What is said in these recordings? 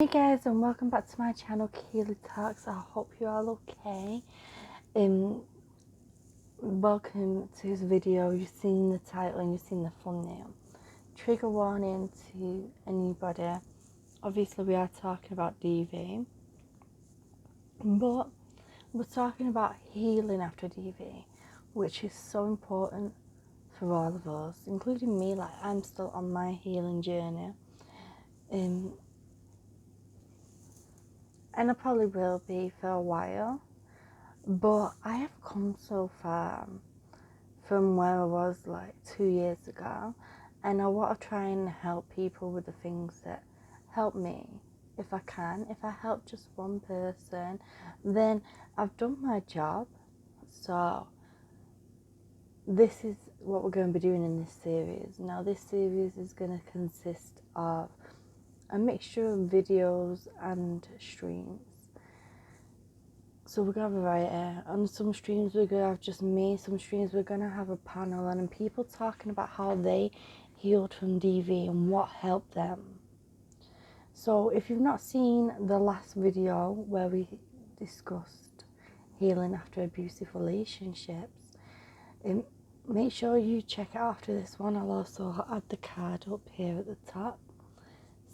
Hey guys, and welcome back to my channel, Keeley Talks. I hope you're all okay. Welcome to this video. You've seen the title and you've seen the thumbnail. Trigger warning to anybody. Obviously we are talking about DV, but we're talking about healing after DV, which is so important for all of us, including me. Like, I'm still on my healing journey. And I probably will be for a while, but I have come so far from where I was like 2 years ago, and I want to try and help people with the things that help me. If I can, if I help just one person, then I've done my job. So this is what we're going to be doing in this series. Now this series is going to consist of a mixture of videos and streams. So we're going to have a variety. On some streams we're going to have just me, some streams we're going to have a panel and people talking about how they healed from DV and what helped them. So if you've not seen the last video where we discussed healing after abusive relationships, make sure you check it after this one. I'll also add the card up here at the top,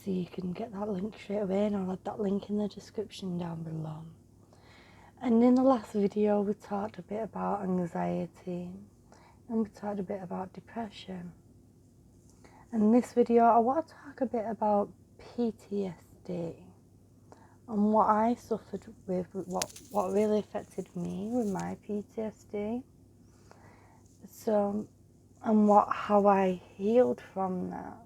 so you can get that link straight away, and I'll add that link in the description down below. And in the last video we talked a bit about anxiety and we talked a bit about depression. And in this video I want to talk a bit about PTSD and what I suffered with, what really affected me with my PTSD. So, and how I healed from that.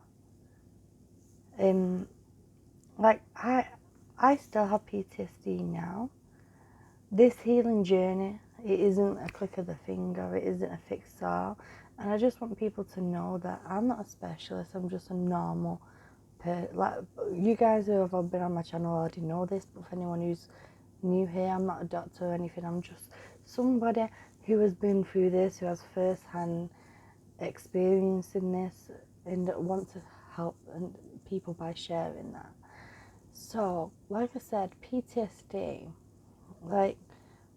Like I still have PTSD now. This healing journey, it isn't a click of the finger, it isn't a fix-all, and I just want people to know that I'm not a specialist, I'm just a normal person. Like, you guys who have been on my channel already know this, but for anyone who's new here, I'm not a doctor or anything, I'm just somebody who has been through this, who has first-hand experience in this, and want to help people by sharing that. So, like I said, PTSD. Like,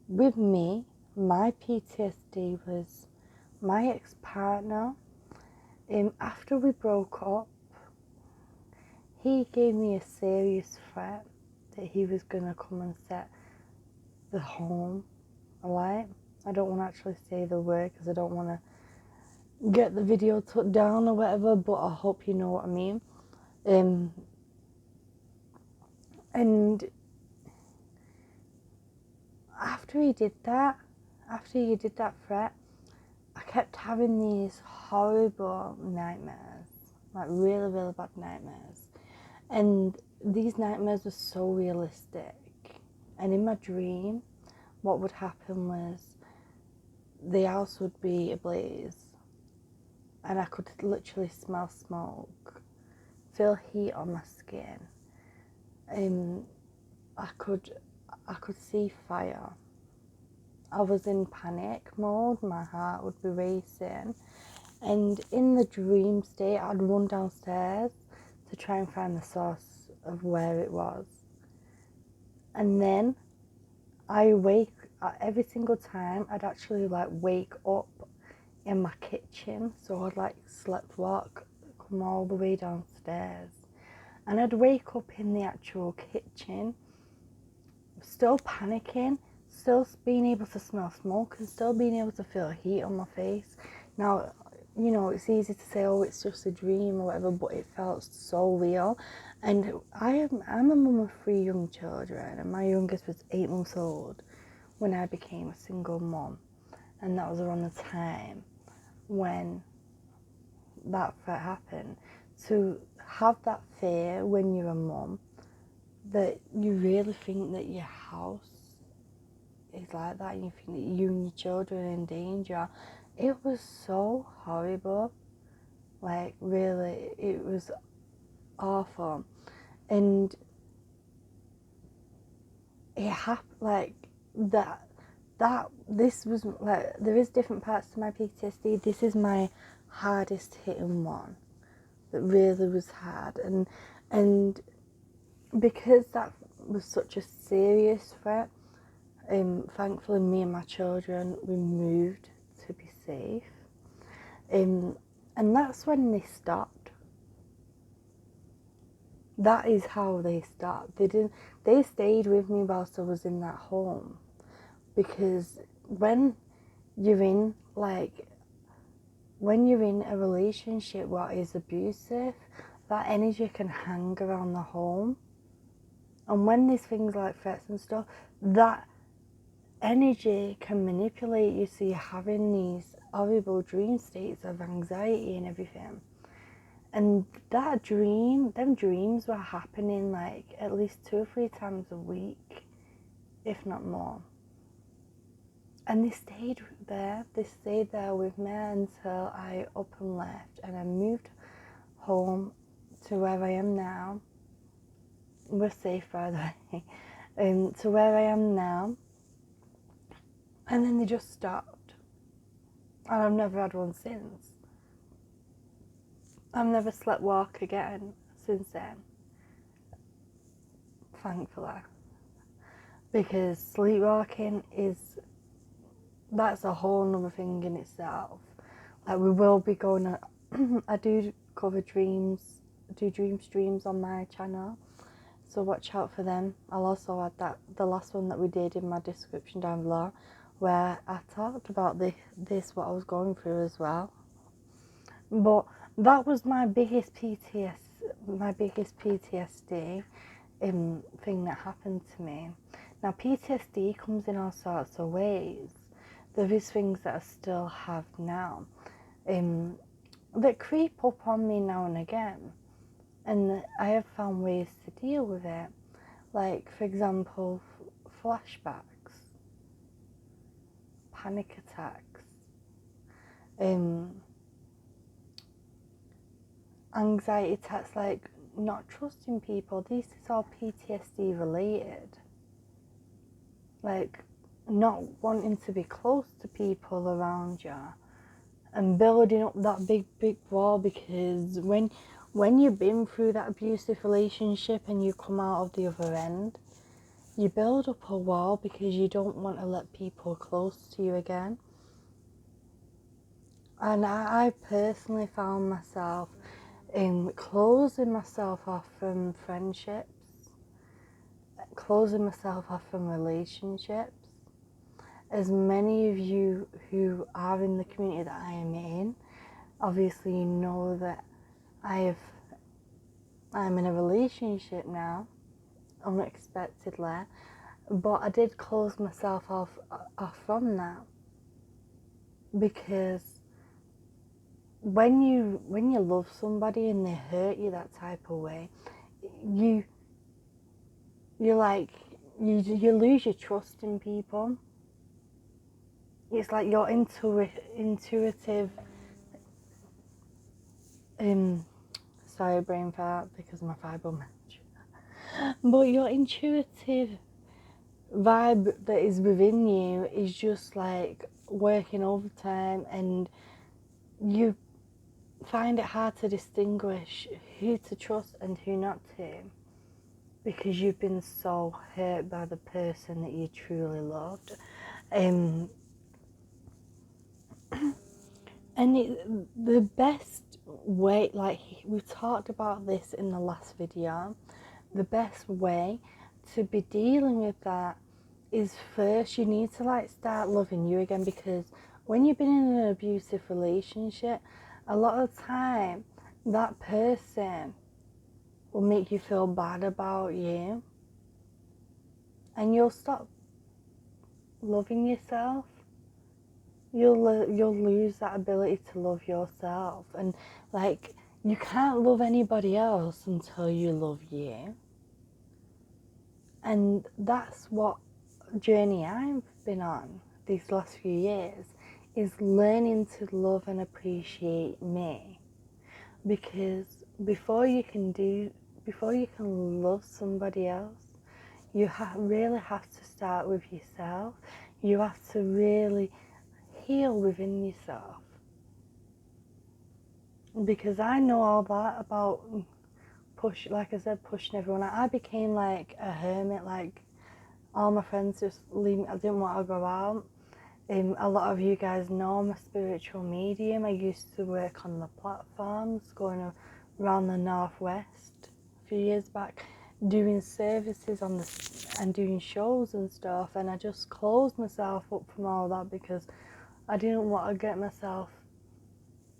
with me, my PTSD was my ex-partner. After we broke up, he gave me a serious threat that he was going to come and set the home alight. I don't want to actually say the word because I don't want to get the video took down or whatever, but I hope you know what I mean. And after he did that threat, I kept having these horrible nightmares, like really, really bad nightmares. And these nightmares were so realistic. And in my dream, what would happen was the house would be ablaze and I could literally smell smoke, feel heat on my skin. I could see fire. I was in panic mode, my heart would be racing, and in the dream state I'd run downstairs to try and find the source of where it was. And then every single time I'd actually wake up in my kitchen, so I'd sleptwalk, come all the way downstairs, and I'd wake up in the actual kitchen, still panicking, still being able to smell smoke and still being able to feel heat on my face. Now, you know, it's easy to say, oh, it's just a dream or whatever, but it felt so real. And I'm a mum of 3 young children, and my youngest was 8 months old when I became a single mum, and that was around the time when that threat happened. To have that fear when you're a mum, that you really think that your house is like that, and you think that you and your children are in danger. It was so horrible. Like, really, it was awful. And it happened like that. This was like, there is different parts to my PTSD. This is my hardest hitting one that really was hard. And because that was such a serious threat, thankfully me and my children, we moved to be safe. And that's when they stopped. That is how they stopped. They stayed with me whilst I was in that home. Because when you're in a relationship what is abusive, that energy can hang around the home. And when there's things like threats and stuff, that energy can manipulate you, so you're having these horrible dream states of anxiety and everything. And them dreams were happening like at least 2 or 3 times a week, if not more. And they stayed there with me until I up and left, and I moved home to where I am now. We're safe, by the way. To where I am now. And then they just stopped. And I've never had one since. I've never slept walk again since then. Thankfully. Because sleepwalking that's a whole nother thing in itself. Like, we will be going I do cover dreams, do dream streams on my channel, so watch out for them. I'll also add the last one that we did in my description down below, where I talked about this what I was going through as well. But that was my biggest PTSD thing that happened to me. Now, PTSD comes in all sorts of ways. There is things that I still have now that creep up on me now and again, and I have found ways to deal with it. Like, for example, flashbacks, panic attacks, anxiety attacks, like not trusting people. This is all PTSD related. Like, not wanting to be close to people around you, and building up that big wall, because when you've been through that abusive relationship and you come out of the other end, you build up a wall because you don't want to let people close to you again. And I personally found myself closing myself off from friendships, closing myself off from relationships. As many of you who are in the community that I am in, obviously you know that I'm in a relationship now, unexpectedly, but I did close myself off from that, because when you love somebody and they hurt you that type of way, you lose your trust in people. It's like your intuitive, sorry, brain fart because of my fibromyalgia, but your intuitive vibe that is within you is just like working overtime, and you find it hard to distinguish who to trust and who not to, because you've been so hurt by the person that you truly loved. And the best way, like we talked about this in the last video, the best way to be dealing with that is, first you need to start loving you again, because when you've been in an abusive relationship, a lot of the time that person will make you feel bad about you, and you'll stop loving yourself. You'll lose that ability to love yourself, and like, you can't love anybody else until you love you. And that's what journey I've been on these last few years, is learning to love and appreciate me. Because before you can love somebody else, you really have to start with yourself. You have to really heal within yourself. Because I know all that about like I said, pushing everyone out. I became like a hermit, like all my friends just leave me. I didn't want to go out. A lot of you guys know I'm a spiritual medium. I used to work on the platforms going around the northwest a few years back, doing services on and doing shows and stuff, and I just closed myself up from all that because I didn't want to get myself,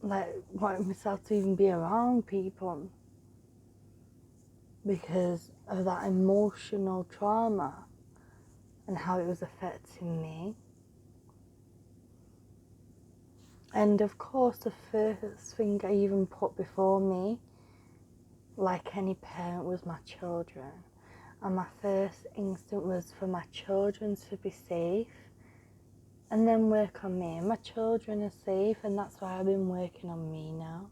like, wanted myself to even be around people because of that emotional trauma and how it was affecting me. And of course, the first thing I even put before me, like any parent, was my children. And my first instinct was for my children to be safe and then work on me. And my children are safe, and that's why I've been working on me now.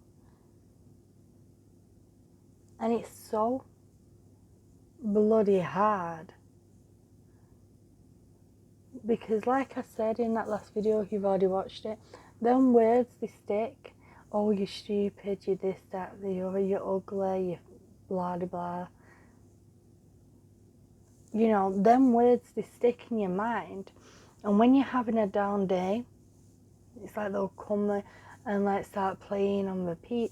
And it's so bloody hard because, like I said in that last video, if you've already watched it, them words, they stick. Oh, you're stupid, you're this, that, the other, you're ugly, you're blah, blah, blah. You know, them words, they stick in your mind. And when you're having a down day, it's like they'll come and like start playing on repeat.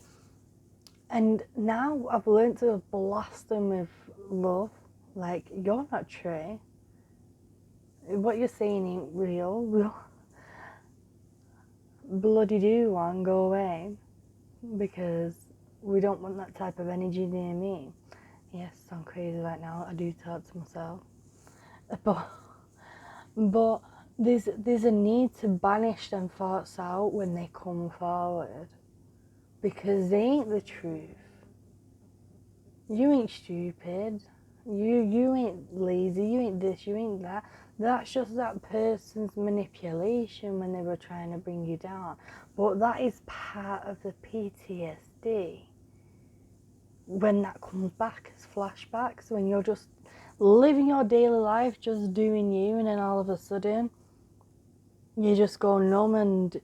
And now I've learned to blast them with love. Like, you're not true. What you're saying ain't real. Bloody do one, go away. Because we don't want that type of energy near me. Yes, I'm crazy right now. I do talk to myself. But there's a need to banish them thoughts out when they come forward. Because they ain't the truth. You ain't stupid. You ain't lazy. You ain't this. You ain't that. That's just that person's manipulation when they were trying to bring you down. But that is part of the PTSD. When that comes back as flashbacks, when you're just living your daily life, just doing you, and then all of a sudden, you just go numb and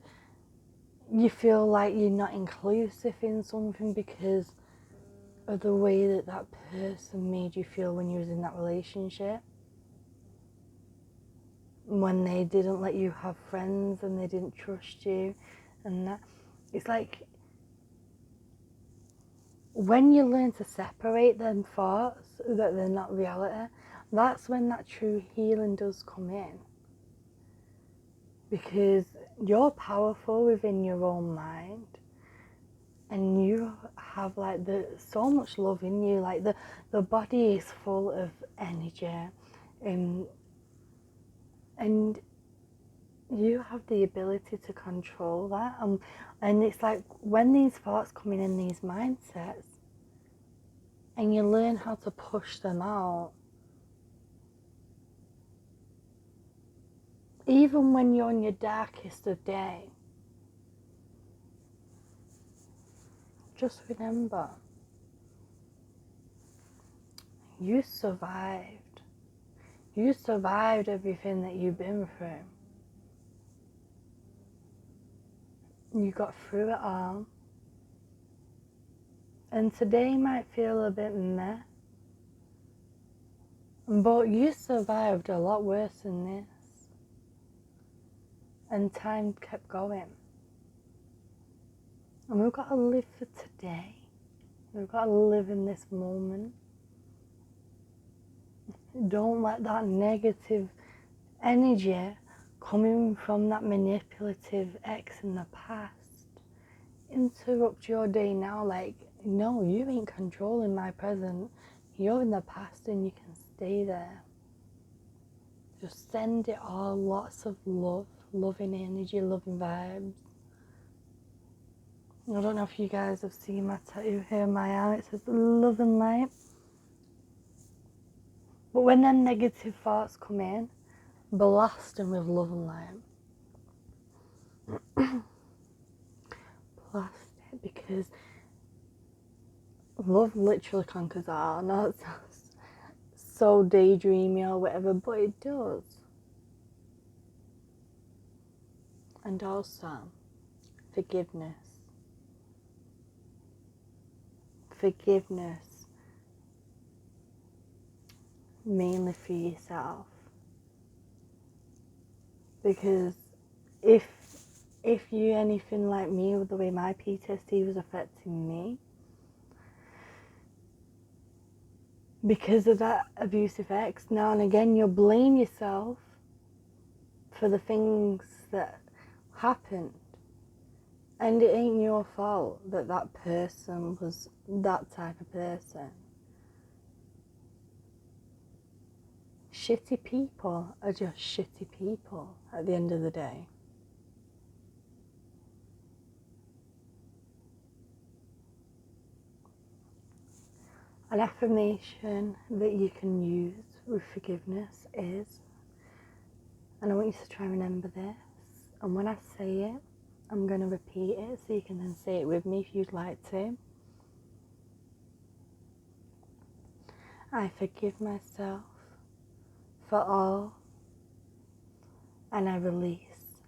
you feel like you're not inclusive in something because of the way that that person made you feel when you was in that relationship. When they didn't let you have friends and they didn't trust you and that. It's like when you learn to separate them thoughts, that they're not reality, that's when that true healing does come in. Because you're powerful within your own mind. And you have like so much love in you, like the body is full of energy, and you have the ability to control that. And it's like when these thoughts come in these mindsets, and you learn how to push them out, even when you're in your darkest of day, just remember, you survived. You survived everything that you've been through. You got through it all. And today might feel a bit meh, but you survived a lot worse than this. And time kept going. And we've got to live for today. We've got to live in this moment. Don't let that negative energy coming from that manipulative ex in the past interrupt your day now. Like, no, you ain't controlling my present. You're in the past and you can stay there. Just send it all lots of love, loving energy, loving vibes. I don't know if you guys have seen my tattoo here on my arm. It says love and light. But when them negative thoughts come in, blast them with love and light. Blast it, because love literally conquers all. I know it sounds so daydreamy or whatever, but it does. And also, forgiveness. Forgiveness mainly for yourself. Because if you're anything like me with the way my PTSD was affecting me, because of that abusive ex, now and again you'll blame yourself for the things that happened. And it ain't your fault that that person was that type of person. Shitty people are just shitty people at the end of the day. An affirmation that you can use with forgiveness is, and I want you to try and remember this, and when I say it, I'm going to repeat it so you can then say it with me if you'd like to. I forgive myself for all, and I release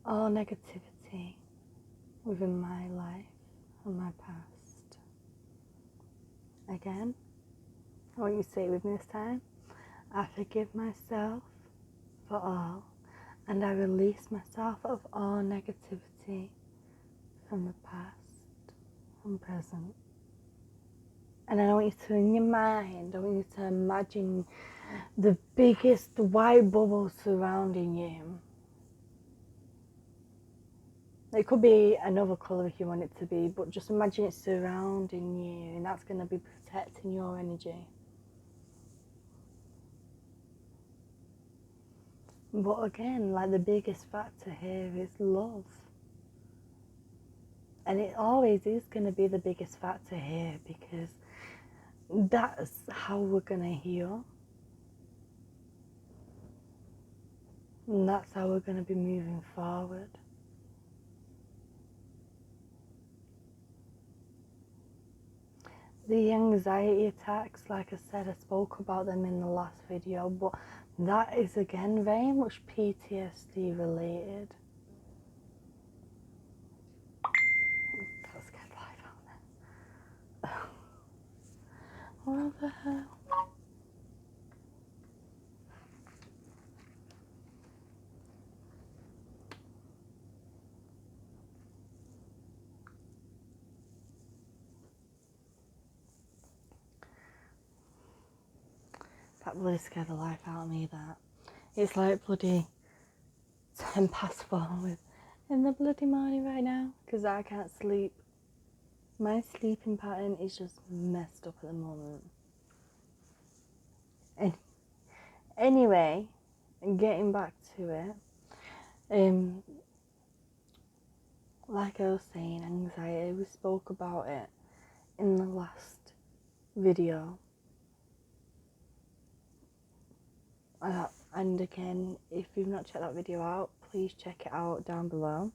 all negativity within my life and my past. Again, I want you to say it with me this time. I forgive myself for all, and I release myself of all negativity from the past and present. And I want you to, in your mind, I want you to imagine the biggest white bubble surrounding you. It could be another colour if you want it to be, but just imagine it surrounding you, and that's going to be protecting your energy. But again, like, the biggest factor here is love. And it always is going to be the biggest factor here, because that's how we're going to heal. And that's how we're going to be moving forward. The anxiety attacks, like I said, I spoke about them in the last video, but that is again very much PTSD related. That scared the life out of me. What the hell? That really scared the life out of me, that. It's like bloody 4:10 in the bloody morning right now, because I can't sleep. My sleeping pattern is just messed up at the moment. And anyway, getting back to it, like I was saying, anxiety, we spoke about it in the last video. And again, if you've not checked that video out, please check it out down below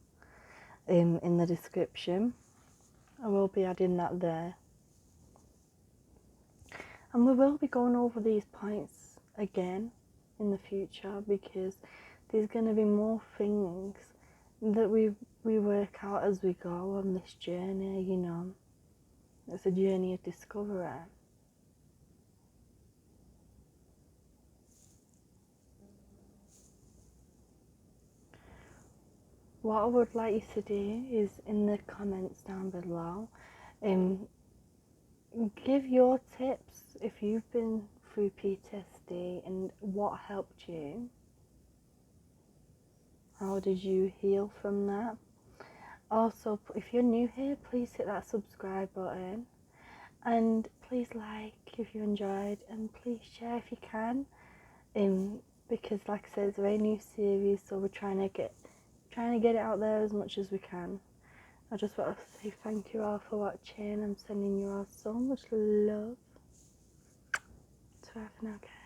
in the description. I will be adding that there. And we will be going over these points again in the future, because there's going to be more things that we work out as we go on this journey, you know. It's a journey of discovery. What I would like you to do is, in the comments down below, give your tips if you've been through PTSD and what helped you. How did you heal from that? Also, if you're new here, please hit that subscribe button, and please like if you enjoyed, and please share if you can, because like I said, it's a very new series, so we're trying to get it out there as much as we can. I just want to say thank you all for watching. I'm sending you all so much love. Ta for now, guys.